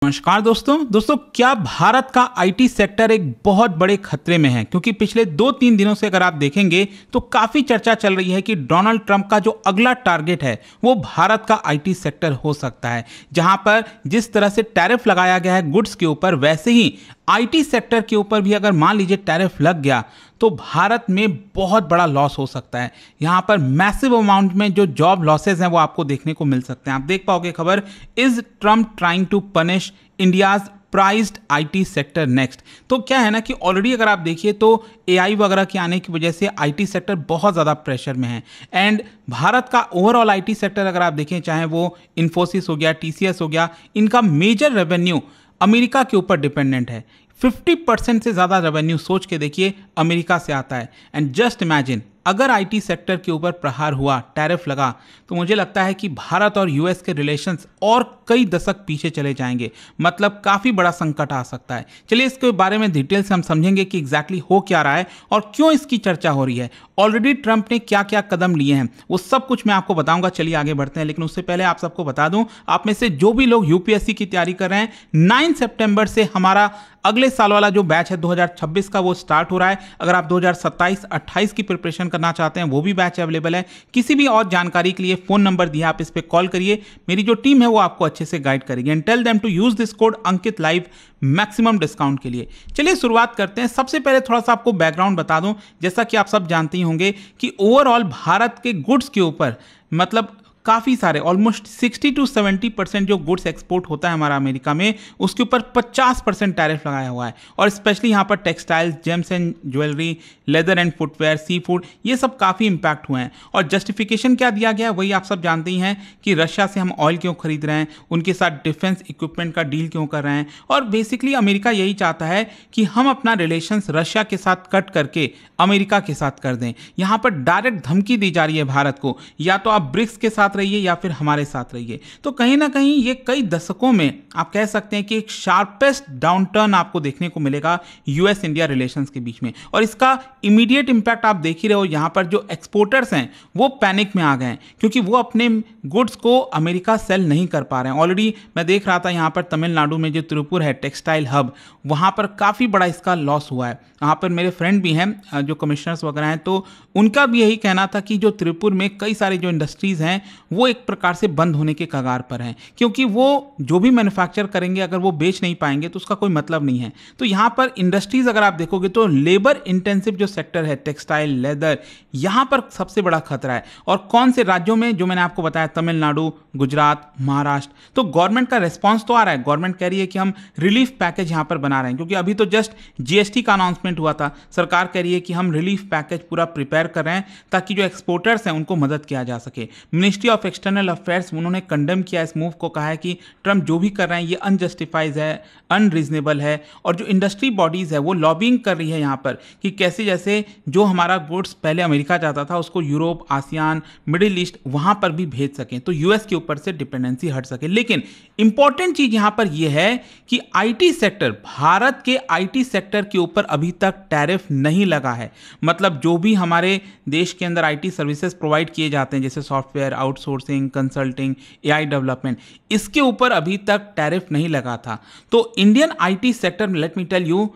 नमस्कार दोस्तों क्या भारत का आईटी सेक्टर एक बहुत बड़े खतरे में है? क्योंकि पिछले 2-3 दिनों से अगर आप देखेंगे तो काफी चर्चा चल रही है कि डोनाल्ड ट्रंप का जो अगला टारगेट है वो भारत का आईटी सेक्टर हो सकता है। जहां पर जिस तरह से टैरिफ लगाया गया है गुड्स के ऊपर, वैसे ही आईटी सेक्टर के ऊपर भी अगर मान लीजिए टैरिफ लग गया तो भारत में बहुत बड़ा लॉस हो सकता है। यहाँ पर मैसिव अमाउंट में जो जॉब लॉसेज हैं वो आपको देखने को मिल सकते हैं। आप देख पाओगे खबर, is Trump trying to punish India's prized IT sector next. तो क्या है ना कि ऑलरेडी अगर आप देखिए तो एआई वगैरह के आने की वजह से आईटी सेक्टर बहुत ज़्यादा प्रेशर में है। एंड भारत का ओवरऑल आईटी सेक्टर अगर आप देखें, चाहे वो इन्फोसिस हो गया, टीसीएस हो गया, इनका मेजर रेवेन्यू अमेरिका के ऊपर डिपेंडेंट है। 50% से ज़्यादा रेवेन्यू सोच के देखिए अमेरिका से आता है। एंड जस्ट इमेजिन अगर आईटी सेक्टर के ऊपर प्रहार हुआ, टैरिफ लगा, तो मुझे लगता है कि भारत और यूएस के रिलेशंस और कई दशक पीछे चले जाएंगे। मतलब काफ़ी बड़ा संकट आ सकता है। चलिए इसके बारे में डिटेल से हम समझेंगे कि एग्जैक्टली हो क्या रहा है और क्यों इसकी चर्चा हो रही है। ऑलरेडी ट्रंप ने क्या क्या कदम लिए हैं वो सब कुछ मैं आपको बताऊंगा। चलिए आगे बढ़ते हैं, लेकिन उससे पहले आप सबको बता दूं, आप में से जो भी लोग यूपीएससी की तैयारी कर रहे हैं, 9 सितंबर से हमारा अगले साल वाला जो बैच है 2026 का वो स्टार्ट हो रहा है। अगर आप 2027-28 की प्रिपरेशन करना चाहते हैं वो भी बैच अवेलेबल है। किसी भी और जानकारी के लिए फोन नंबर दिया, आप इस पर कॉल करिए, मेरी जो टीम है वो आपको अच्छे से गाइड करेगी। And tell them to use this code Ankit live maximum discount के लिए। चलिए शुरुआत करते हैं। सबसे पहले थोड़ा सा आपको बैकग्राउंड बता दूं। जैसा कि आप सब जानते ही होंगे कि ओवरऑल भारत के गुड्स के ऊपर मतलब काफ़ी सारे ऑलमोस्ट 60 to 70% जो गुड्स एक्सपोर्ट होता है हमारा अमेरिका में, उसके ऊपर 50% टैरिफ लगाया हुआ है। और स्पेशली यहाँ पर textiles, gems and jewellery, leather and footwear, sea food, ये सब काफ़ी इंपैक्ट हुए हैं। और जस्टिफिकेशन क्या दिया गया है वही आप सब जानते ही हैं कि रशिया से हम ऑयल क्यों खरीद रहे हैं, उनके साथ डिफेंस इक्विपमेंट का डील क्यों कर रहे हैं। और बेसिकली अमेरिका यही चाहता है कि हम अपना रिलेशंस रशिया के साथ कट करके अमेरिका के साथ कर दें। यहाँ पर डायरेक्ट धमकी दी जा रही है भारत को, या तो आप ब्रिक्स के साथ रहिए या फिर हमारे साथ रहिए। तो कहीं ना कहीं ये कई दशकों में आप कह सकते हैं कि एक शार्पेस्ट डाउनटर्न आपको देखने को मिलेगा यूएस इंडिया रिलेशंस के बीच में। और इसका इमीडिएट इंपैक्ट आप देख ही रहे हो, यहां पर जो एक्सपोर्टर्स हैं वो पैनिक में आ गए हैं क्योंकि वो अपने गुड्स को अमेरिका सेल नहीं कर पा रहे हैं। ऑलरेडी मैं देख रहा था यहां पर तमिलनाडु में जो तिरुपुर है टेक्सटाइल हब, वहां पर काफी बड़ा इसका लॉस हुआ है। वहां पर मेरे फ्रेंड भी हैं जो कमिश्नर्स वगैरह हैं, तो उनका भी यही कहना था कि जो तिरुपुर में कई सारे जो इंडस्ट्रीज हैं वो एक प्रकार से बंद होने के कगार पर हैं, क्योंकि वो जो भी मैन्युफैक्चर करेंगे अगर वो बेच नहीं पाएंगे तो उसका कोई मतलब नहीं है। तो यहाँ पर इंडस्ट्रीज अगर आप देखोगे तो लेबर इंटेंसिव जो सेक्टर है टेक्सटाइल, लेदर, यहाँ पर सबसे बड़ा खतरा है। और कौन से राज्यों में, जो मैंने आपको बताया, तमिलनाडु, गुजरात, महाराष्ट्र। तो गवर्नमेंट का रिस्पॉन्स तो आ रहा है, गवर्नमेंट कह रही है कि हम रिलीफ पैकेज यहाँ पर बना रहे हैं, क्योंकि अभी तो जस्ट जीएसटी का अनाउंसमेंट हुआ था। सरकार कह रही है कि हम रिलीफ पैकेज पूरा प्रिपेयर कर रहे हैं ताकि जो एक्सपोर्टर्स हैं उनको मदद किया जा सके। मिनिस्ट्री ऑफ एक्सटर्नल अफेयर्स उन्होंने कंडेम किया इस मूव को, कहा है कि ट्रंप जो भी कर रहे हैं ये अनजस्टिफाइड है, अनरीजनेबल है। और जो इंडस्ट्री बॉडीज है वो लॉबिंग कर रही है यहाँ पर कि कैसे जैसे जो हमारा गुड्स पहले अमेरिका जाता था उसको यूरोप, आसियान, मिडिल ईस्ट वहां पर भी भेज सकें, तो यूएस के ऊपर से डिपेंडेंसी हट सके। लेकिन इंपॉर्टेंट चीज यहां पर यह है कि आईटी सेक्टर, भारत के आईटी सेक्टर के ऊपर अभी तक टैरिफ नहीं लगा है। मतलब जो भी हमारे देश के अंदर आईटी सर्विसेज प्रोवाइड किए जाते हैं, जैसे software, outsourcing, consulting, AI development, इसके ऊपर अभी तक टैरिफ नहीं लगा था। तो इंडियन आईटी सेक्टर में let me tell you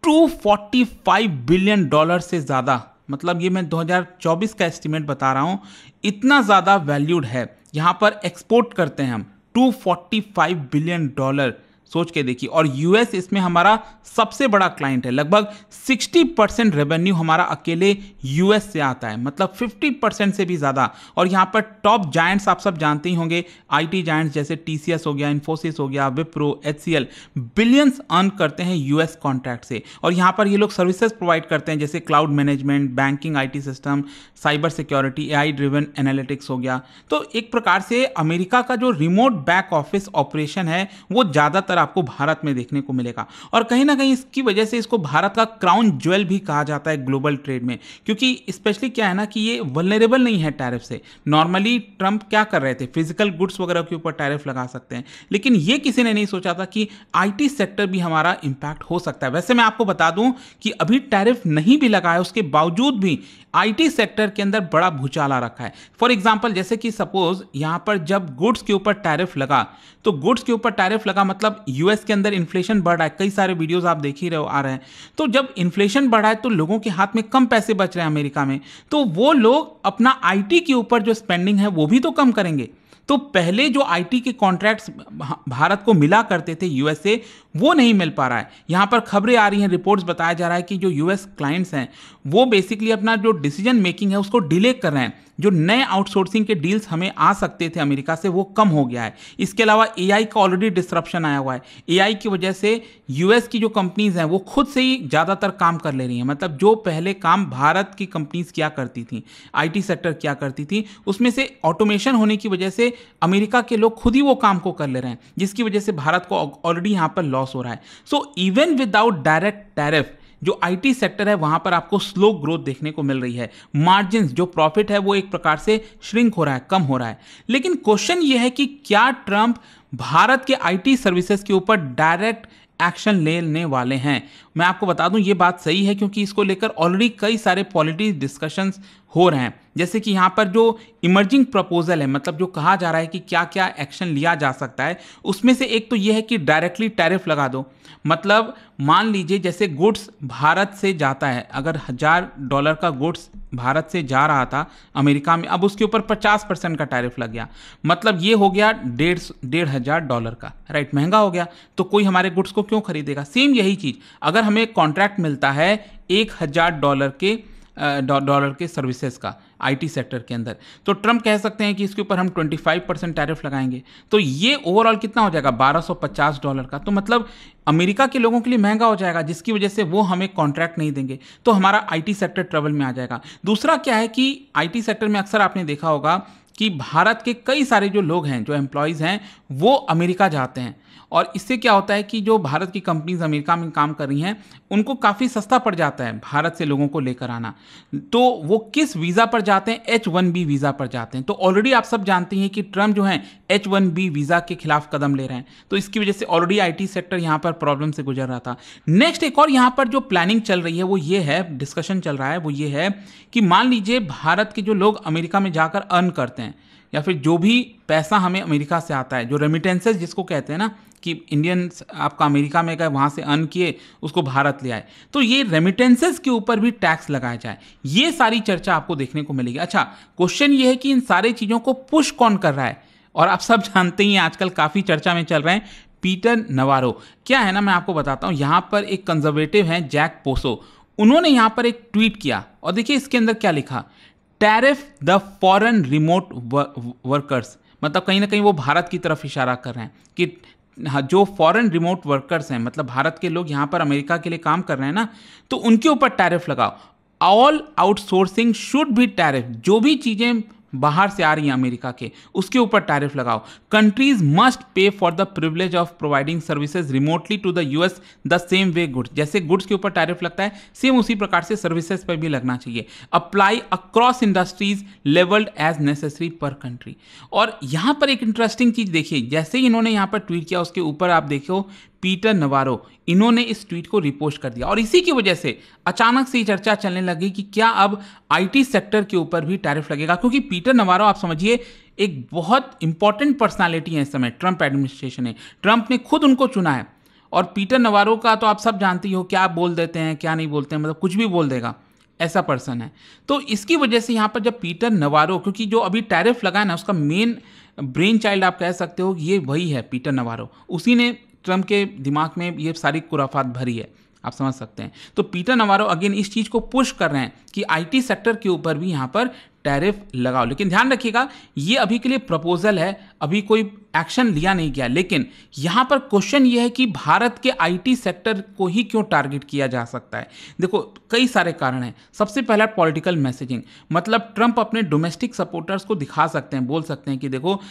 $245 billion से ज्यादा, मतलब ये मैं 2024 का एस्टिमेट बता रहा हूं, इतना ज्यादा वैल्यूड है। यहां पर एक्सपोर्ट करते हैं हम $245 बिलियन, सोच के देखिए। और यूएस इसमें हमारा सबसे बड़ा क्लाइंट है, लगभग 60% रेवेन्यू हमारा अकेले यूएस से आता है, मतलब 50% से भी ज़्यादा। और यहाँ पर टॉप जायंट्स आप सब जानते ही होंगे, आईटी जायंट्स जैसे टीसीएस हो गया, इन्फोसिस हो गया, विप्रो, एचसीएल, बिलियंस अर्न करते हैं यूएस कॉन्ट्रैक्ट से। और यहाँ पर ये लोग सर्विसेज प्रोवाइड करते हैं जैसे cloud management, banking IT system, cyber security, AI driven analytics हो गया। तो एक प्रकार से अमेरिका का जो रिमोट बैक ऑफिस ऑपरेशन है वो ज़्यादातर आपको भारत में देखने को मिलेगा। और कहीं ना कहीं इसकी वजह से इसको भारत का क्राउन ज्वेल भी कहा जाता है ग्लोबल ट्रेड में, क्योंकि स्पेशली क्या है ना कि ये वल्नरेबल नहीं है टैरिफ से। नॉर्मली ट्रंप क्या कर रहे थे, फिजिकल गुड्स वगैरह के ऊपर टैरिफ लगा सकते हैं, लेकिन ये किसी ने नहीं सोचा था कि आईटी सेक्टर भी हमारा इंपैक्ट हो सकता है। वैसे मैं आपको बता दूं कि अभी टैरिफ नहीं भी लगा है, उसके बावजूद भी आईटी सेक्टर के अंदर बड़ा भूचाल आ रखा है। फॉर एग्जांपल, जैसे कि सपोज यहां पर जब गुड्स के ऊपर टैरिफ लगा, तो गुड्स के ऊपर टैरिफ लगा मतलब यूएस के अंदर इन्फ्लेशन बढ़ रहा है, कई सारे वीडियोस आप देख ही रहे हो आ रहे हैं। तो जब इन्फ्लेशन बढ़ा है तो लोगों के हाथ में कम पैसे बच रहे हैं अमेरिका में, तो वो लोग अपना आईटी के ऊपर जो स्पेंडिंग है वो भी तो कम करेंगे। तो पहले जो आईटी के कॉन्ट्रैक्ट्स भारत को मिला करते थे यूएस से, वो नहीं मिल पा रहा है। यहाँ पर खबरें आ रही हैं, रिपोर्ट्स बताया जा रहा है कि जो यूएस क्लाइंट्स हैं वो बेसिकली अपना जो डिसीजन मेकिंग है उसको डिले कर रहे हैं। जो नए आउटसोर्सिंग के डील्स हमें आ सकते थे अमेरिका से वो कम हो गया है। इसके अलावा एआई का ऑलरेडी डिस्रप्शन आया हुआ है। एआई की वजह से यूएस की जो कंपनीज हैं वो खुद से ही ज़्यादातर काम कर ले रही हैं। मतलब जो पहले काम भारत की कंपनीज किया करती थी, आईटी सेक्टर किया करती थी, उसमें से ऑटोमेशन होने की वजह से अमेरिका के लोग खुद ही वो काम को कर ले रहे हैं, जिसकी वजह से भारत को ऑलरेडी यहाँ पर लॉस हो रहा है। So even without direct tariff जो आईटी सेक्टर है वहां पर आपको स्लो ग्रोथ देखने को मिल रही है। मार्जिन्स जो प्रॉफिट है वो एक प्रकार से श्रिंक हो रहा है, कम हो रहा है। लेकिन क्वेश्चन ये है कि क्या ट्रंप भारत के आईटी सर्विसेज के ऊपर डायरेक्ट एक्शन लेने वाले हैं? मैं आपको बता दूं ये बात सही है, क्योंकि इसको लेकर ऑलरेडी कई सारे पॉलिटी डिस्कशंस हो रहे हैं। जैसे कि यहाँ पर जो इमर्जिंग प्रपोजल है, मतलब जो कहा जा रहा है कि क्या क्या एक्शन लिया जा सकता है, उसमें से एक तो ये है कि डायरेक्टली टैरिफ लगा दो। मतलब मान लीजिए जैसे गुड्स भारत से जाता है, अगर $1000 का गुड्स भारत से जा रहा था अमेरिका में, अब उसके ऊपर 50% का टैरिफ लग गया। मतलब ये हो गया $1,500 का, राइट, महंगा हो गया। तो कोई हमारे गुड्स को क्यों खरीदेगा? सेम यही चीज़ अगर हमें कॉन्ट्रैक्ट मिलता है $1,000 के सर्विसेज का आईटी सेक्टर के अंदर, तो ट्रंप कह सकते हैं कि इसके ऊपर हम 25% टैरिफ लगाएंगे। तो ये ओवरऑल कितना हो जाएगा? $1250 का। तो मतलब अमेरिका के लोगों के लिए महंगा हो जाएगा, जिसकी वजह से वो हमें कॉन्ट्रैक्ट नहीं देंगे, तो हमारा आईटी सेक्टर ट्रबल में आ जाएगा। दूसरा क्या है कि आईटी सेक्टर में अक्सर आपने देखा होगा कि भारत के कई सारे जो लोग हैं, जो एम्प्लॉयज़ हैं, वो अमेरिका जाते हैं। और इससे क्या होता है कि जो भारत की कंपनीज अमेरिका में काम कर रही हैं उनको काफ़ी सस्ता पड़ जाता है भारत से लोगों को लेकर आना। तो वो किस वीज़ा पर जाते हैं? H1B वीज़ा पर जाते हैं। तो ऑलरेडी आप सब जानते हैं कि ट्रंप जो हैं H1B वीज़ा के खिलाफ कदम ले रहे हैं। तो इसकी वजह से ऑलरेडी आईटी सेक्टर यहाँ पर प्रॉब्लम से गुजर रहा था। नेक्स्ट एक और यहाँ पर जो प्लानिंग चल रही है वो ये है, डिस्कशन चल रहा है वो ये है कि मान लीजिए भारत के जो लोग अमेरिका में जाकर अर्न करते हैं, या फिर जो भी पैसा हमें अमेरिका से आता है, जो रेमिटेंसेस जिसको कहते हैं ना, कि इंडियंस आपका अमेरिका में गए, वहाँ से अर्न किए, उसको भारत ले आए, तो ये रेमिटेंसेस के ऊपर भी टैक्स लगाया जाए। ये सारी चर्चा आपको देखने को मिलेगी। अच्छा, क्वेश्चन ये है कि इन सारी चीज़ों को पुश कौन कर रहा है? और आप सब जानते ही आजकल काफ़ी चर्चा में चल रहे हैं पीटर नवारो। क्या है ना, मैं आपको बताता हूँ। यहाँ पर एक कंजर्वेटिव हैं जैक पोसो, उन्होंने यहाँ पर एक ट्वीट किया और देखिए इसके अंदर क्या लिखा, tariff the foreign remote workers. मतलब कहीं ना कहीं वो भारत की तरफ इशारा कर रहे हैं कि जो फॉरेन रिमोट वर्कर्स हैं, मतलब भारत के लोग यहाँ पर अमेरिका के लिए काम कर रहे हैं ना, तो उनके ऊपर टैरिफ लगाओ। All outsourcing should be tariff. जो भी चीज़ें बाहर से आ रही हैं अमेरिका के, उसके ऊपर टैरिफ लगाओ। Countries must pay for the privilege of providing services remotely to the US the same way goods. जैसे गुड्स के ऊपर टैरिफ लगता है, सेम उसी प्रकार से सर्विसेज पर भी लगना चाहिए। Apply across industries levelled as necessary per country. और यहाँ पर एक इंटरेस्टिंग चीज़ देखिए, जैसे ही इन्होंने यहाँ पर ट्वीट किया उसके ऊपर आप देखो पीटर नवारो, इन्होंने इस ट्वीट को रिपोस्ट कर दिया। और इसी की वजह से अचानक से चर्चा चलने लगी कि क्या अब आईटी सेक्टर के ऊपर भी टैरिफ लगेगा, क्योंकि पीटर नवारो आप समझिए एक बहुत इंपॉर्टेंट पर्सनालिटी है इस समय ट्रंप एडमिनिस्ट्रेशन ने। ट्रंप ने खुद उनको चुना है। और पीटर नवारो का तो आप सब जानती हो क्या बोल देते हैं, क्या नहीं बोलते हैं, मतलब कुछ भी बोल देगा, ऐसा पर्सन है। तो इसकी वजह से यहाँ पर जब पीटर नवारो, क्योंकि जो अभी टैरिफ लगा है ना, उसका मेन ब्रेन चाइल्ड आप कह सकते हो ये वही है पीटर नवारो। उसी ने ट्रंप के दिमाग में ये सारी खुराफात भरी है, आप समझ सकते हैं। तो पीटर नवारो अगेन इस चीज़ को पुश कर रहे हैं कि आईटी सेक्टर के ऊपर भी यहाँ पर टैरिफ लगाओ। लेकिन ध्यान रखिएगा, ये अभी के लिए प्रपोजल है, अभी कोई एक्शन लिया नहीं गया। लेकिन यहाँ पर क्वेश्चन ये है कि भारत के आईटी सेक्टर को ही क्यों टारगेट किया जा सकता है? देखो कई सारे कारण हैं। सबसे पहला पॉलिटिकल मैसेजिंग, मतलब ट्रंप अपने डोमेस्टिक सपोर्टर्स को दिखा सकते हैं, बोल सकते हैं कि देखो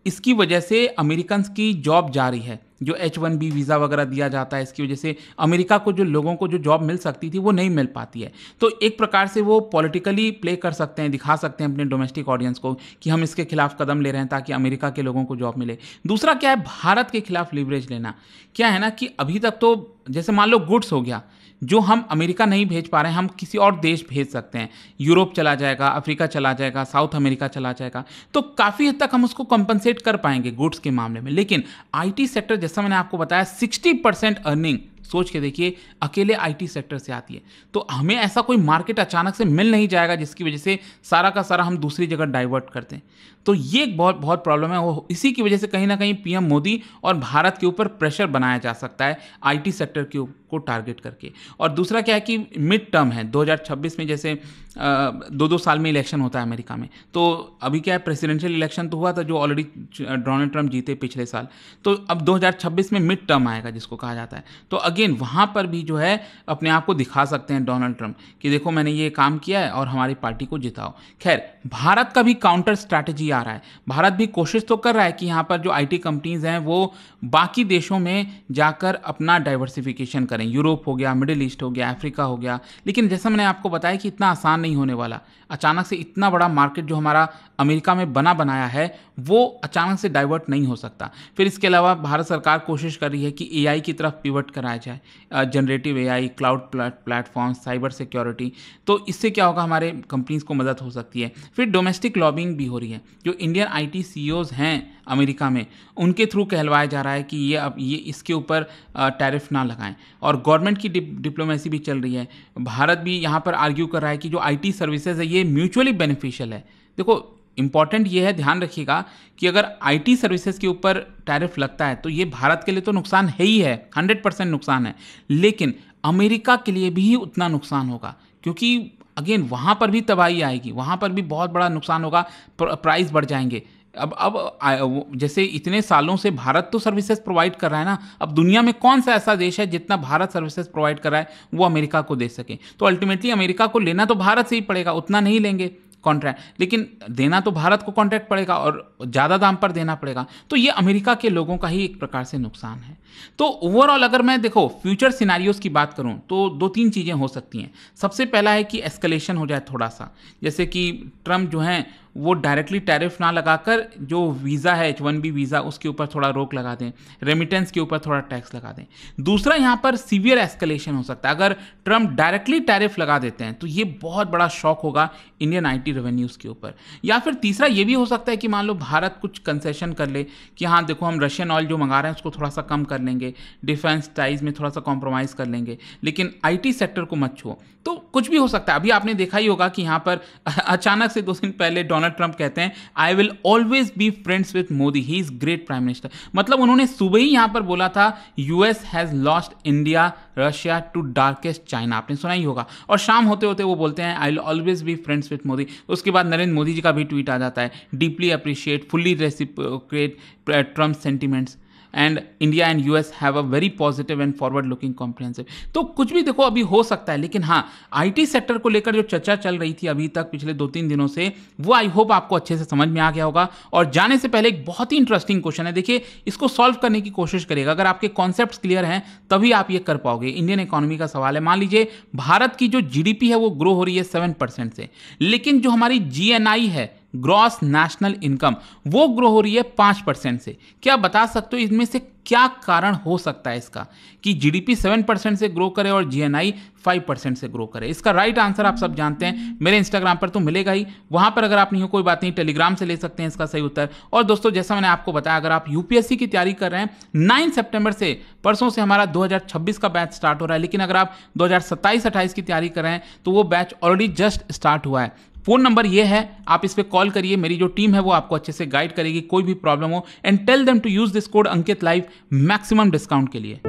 इसकी वजह से अमेरिकन की जॉब जा रही है, जो H1B वीज़ा वगैरह दिया जाता है, इसकी वजह से अमेरिका को जो लोगों को जो जॉब मिल सकती थी वो नहीं मिल पाती है। तो एक प्रकार से वो पॉलिटिकली प्ले कर सकते हैं, दिखा सकते हैं अपने डोमेस्टिक ऑडियंस को कि हम इसके खिलाफ कदम ले रहे हैं ताकि अमेरिका के लोगों को जॉब मिले। दूसरा क्या है, भारत के खिलाफ लीवरेज लेना। क्या है ना कि अभी तक तो जैसे मान लो गुड्स हो गया, जो हम अमेरिका नहीं भेज पा रहे हैं, हम किसी और देश भेज सकते हैं। यूरोप चला जाएगा, अफ्रीका चला जाएगा, साउथ अमेरिका चला जाएगा, तो काफ़ी हद तक हम उसको कंपनसेट कर पाएंगे गुड्स के मामले में। लेकिन आईटी सेक्टर, जैसा मैंने आपको बताया, 60% अर्निंग, सोच के देखिए, अकेले आईटी सेक्टर से आती है। तो हमें ऐसा कोई मार्केट अचानक से मिल नहीं जाएगा जिसकी वजह से सारा का सारा हम दूसरी जगह डाइवर्ट करते हैं। तो ये एक बहुत बहुत प्रॉब्लम है। वो इसी की वजह से कहीं ना कहीं पीएम मोदी और भारत के ऊपर प्रेशर बनाया जा सकता है आईटी सेक्टर को टारगेट करके। और दूसरा क्या है कि मिड टर्म है 2026 में, जैसे 2-2 साल में इलेक्शन होता है अमेरिका में। तो अभी क्या है, प्रेसिडेंशियल इलेक्शन तो हुआ था जो ऑलरेडी डोनाल्ड ट्रंप जीते पिछले साल, तो अब 2026 में मिड टर्म आएगा जिसको कहा जाता है। तो अगेन वहाँ पर भी जो है अपने आप को दिखा सकते हैं डोनाल्ड ट्रंप कि देखो मैंने ये काम किया है और हमारी पार्टी को जिताओ। खैर, भारत का भी काउंटर स्ट्रैटेजी आ रहा है। भारत भी कोशिश तो कर रहा है कि यहाँ पर जो आईटी कंपनीज हैं वो बाकी देशों में जाकर अपना डाइवर्सिफिकेशन करें। यूरोप हो गया, मिडिल ईस्ट हो गया, अफ्रीका हो गया। लेकिन जैसा मैंने आपको बताया कि इतना आसान नहीं होने वाला। अचानक से इतना बड़ा मार्केट जो हमारा अमेरिका में बनाया है वो अचानक से डाइवर्ट नहीं हो सकता। फिर इसके अलावा भारत सरकार कोशिश कर रही है कि एआई की तरफ पिवट कराया जाए, generative AI, cloud platform, cyber security. तो इससे क्या होगा, हमारे कंपनीज को मदद हो सकती है। फिर डोमेस्टिक लॉबिंग भी हो रही है। जो इंडियन आईटी सीईओज हैं अमेरिका में, उनके थ्रू कहलवाया जा रहा है कि ये इसके ऊपर टैरिफ ना लगाएं। और गवर्नमेंट की डिप्लोमेसी भी चल रही है। भारत भी यहाँ पर आर्ग्यू कर रहा है कि जो आईटी सर्विसेज है ये म्यूचुअली बेनिफिशियल है। देखो, इंपॉर्टेंट ये है, ध्यान रखिएगा कि अगर आईटी सर्विसेज के ऊपर टैरिफ लगता है तो ये भारत के लिए तो नुकसान है ही है, 100% नुकसान है। लेकिन अमेरिका के लिए भी उतना नुकसान होगा, क्योंकि अगेन वहाँ पर भी तबाही आएगी, वहाँ पर भी बहुत बड़ा नुकसान होगा, प्राइस बढ़ जाएंगे। अब जैसे इतने सालों से भारत तो सर्विसेज प्रोवाइड कर रहा है ना, अब दुनिया में कौन सा ऐसा देश है जितना भारत सर्विसेज प्रोवाइड कर रहा है वो अमेरिका को दे सके। तो अल्टीमेटली अमेरिका को लेना तो भारत से ही पड़ेगा, उतना नहीं लेंगे कॉन्ट्रैक्ट, लेकिन देना तो भारत को कॉन्ट्रैक्ट पड़ेगा और ज़्यादा दाम पर देना पड़ेगा। तो ये अमेरिका के लोगों का ही एक प्रकार से नुकसान है। तो ओवरऑल अगर मैं देखो फ्यूचर सिनारियोज की बात करूं तो 2-3 चीज़ें हो सकती हैं। सबसे पहला है कि एस्केलेशन हो जाए थोड़ा सा, जैसे कि ट्रम्प जो हैं वो डायरेक्टली टैरिफ ना लगाकर जो वीज़ा है H1B वीज़ा उसके ऊपर थोड़ा रोक लगा दें, रेमिटेंस के ऊपर थोड़ा टैक्स लगा दें। दूसरा, यहाँ पर सीवियर एस्केलेशन हो सकता है। अगर ट्रम्प डायरेक्टली टैरिफ लगा देते हैं तो ये बहुत बड़ा शॉक होगा इंडियन आईटी रेवेन्यूज़ के ऊपर। या फिर तीसरा ये भी हो सकता है कि मान लो भारत कुछ कंसेशन कर ले कि हाँ देखो हम रशियन ऑयल जो मंगा रहे हैं उसको थोड़ा सा कम कर लेंगे, डिफेंस टाइज में थोड़ा सा कॉम्प्रोमाइज़ कर लेंगे, लेकिन आईटी सेक्टर को मत छुओ। तो कुछ भी हो सकता है। अभी आपने देखा ही होगा कि यहाँ पर अचानक से 2 दिन पहले डोनाल्ड ट्रंप कहते हैं I will always be friends with Modi, he is great prime minister. मतलब उन्होंने सुबह ही यहाँ पर बोला था US has lost India Russia to darkest China, आपने सुना ही होगा। और शाम होते होते वो बोलते हैं I will always be friends with Modi. उसके बाद नरेंद्र मोदी जी का भी ट्वीट आ जाता है, deeply appreciate fully reciprocate Trump sentiments and India and US have a very positive and forward looking comprehensive. तो कुछ भी देखो अभी हो सकता है, लेकिन हाँ आईटी सेक्टर को लेकर जो चर्चा चल रही थी अभी तक पिछले 2-3 दिनों से, वो आई होप आपको अच्छे से समझ में आ गया होगा। और जाने से पहले एक बहुत ही इंटरेस्टिंग क्वेश्चन है, देखिए इसको सॉल्व करने की कोशिश करिएगा। अगर आपके कॉन्सेप्ट्स क्लियर हैं तभी आप ये कर पाओगे। इंडियन इकोनॉमी का सवाल है। मान लीजिए भारत की जो जीडीपी है वो ग्रो हो रही है 7% से, लेकिन जो हमारी जीएनआई है, ग्रॉस नेशनल इनकम, वो ग्रो हो रही है 5% से। क्या बता सकते हो इसमें से क्या कारण हो सकता है इसका कि जीडीपी 7% से ग्रो करे और जीएनआई 5% से ग्रो करे? इसका राइट आंसर आप सब जानते हैं, मेरे इंस्टाग्राम पर तो मिलेगा ही, वहां पर अगर आप नहीं हो कोई बात नहीं, टेलीग्राम से ले सकते हैं इसका सही उत्तर। और दोस्तों जैसा मैंने आपको बताया, अगर आप यूपीएससी की तैयारी कर रहे हैं, 9 सितंबर से, परसों से हमारा 2026 का बैच स्टार्ट हो रहा है। लेकिन अगर आप 2027-28 की तैयारी कर रहे हैं तो वो बैच ऑलरेडी जस्ट स्टार्ट हुआ है। फोन नंबर ये है, आप इस पे कॉल करिए, मेरी जो टीम है वो आपको अच्छे से गाइड करेगी कोई भी प्रॉब्लम हो। And tell them to use this code Ankit live maximum discount के लिए।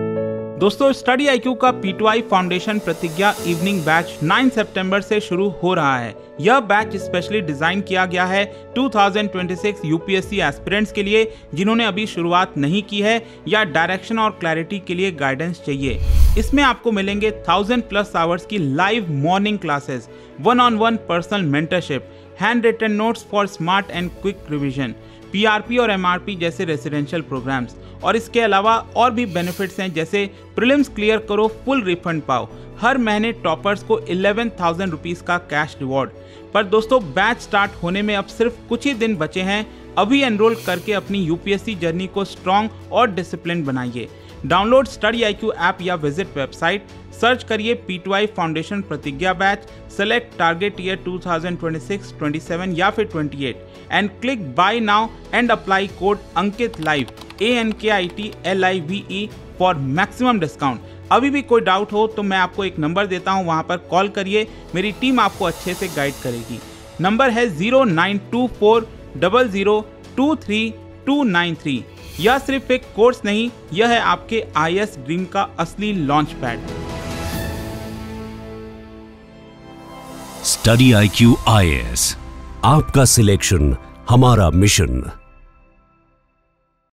दोस्तों स्टडी आईक्यू का P2I फाउंडेशन प्रतिज्ञा इवनिंग बैच 9 सितंबर से शुरू हो रहा है। यह बैच स्पेशली डिजाइन किया गया है 2026 यूपीएससी एस्पिरेंट्स के लिए जिन्होंने अभी शुरुआत नहीं की है या डायरेक्शन और क्लैरिटी के लिए गाइडेंस चाहिए। इसमें आपको मिलेंगे 1000+ आवर्स की live morning classes, 1-on-1 personal mentorship, hand written notes for smart and quick revision, PRP और एमआरपी जैसे रेसिडेंशियल प्रोग्राम्स। और इसके अलावा और भी बेनिफिट्स हैं, जैसे प्रीलिम्स क्लियर करो फुल रिफंड पाओ, हर महीने टॉपर्स को 11,000 रुपीज़ का कैश रिवॉर्ड। पर दोस्तों बैच स्टार्ट होने में अब सिर्फ कुछ ही दिन बचे हैं। अभी एनरोल करके अपनी यूपीएससी जर्नी को स्ट्रॉन्ग और डिसिप्लिन बनाइए। डाउनलोड स्टडी IQ ऐप या विजिट वेबसाइट, सर्च करिए P2I फाउंडेशन प्रतिज्ञा बैच, सेलेक्ट टारगेट ईयर 2026, 27 या फिर 28 and click buy now and apply code Ankit live ANKITLIVE for maximum discount. अभी भी कोई डाउट हो तो मैं आपको एक नंबर देता हूं, वहां पर कॉल करिए, मेरी टीम आपको अच्छे से गाइड करेगी। नंबर है 092400239293। यह सिर्फ एक कोर्स नहीं, यह है आपके IAS ड्रीम का असली launch pad. Study IQ IAS, आपका सिलेक्शन हमारा मिशन।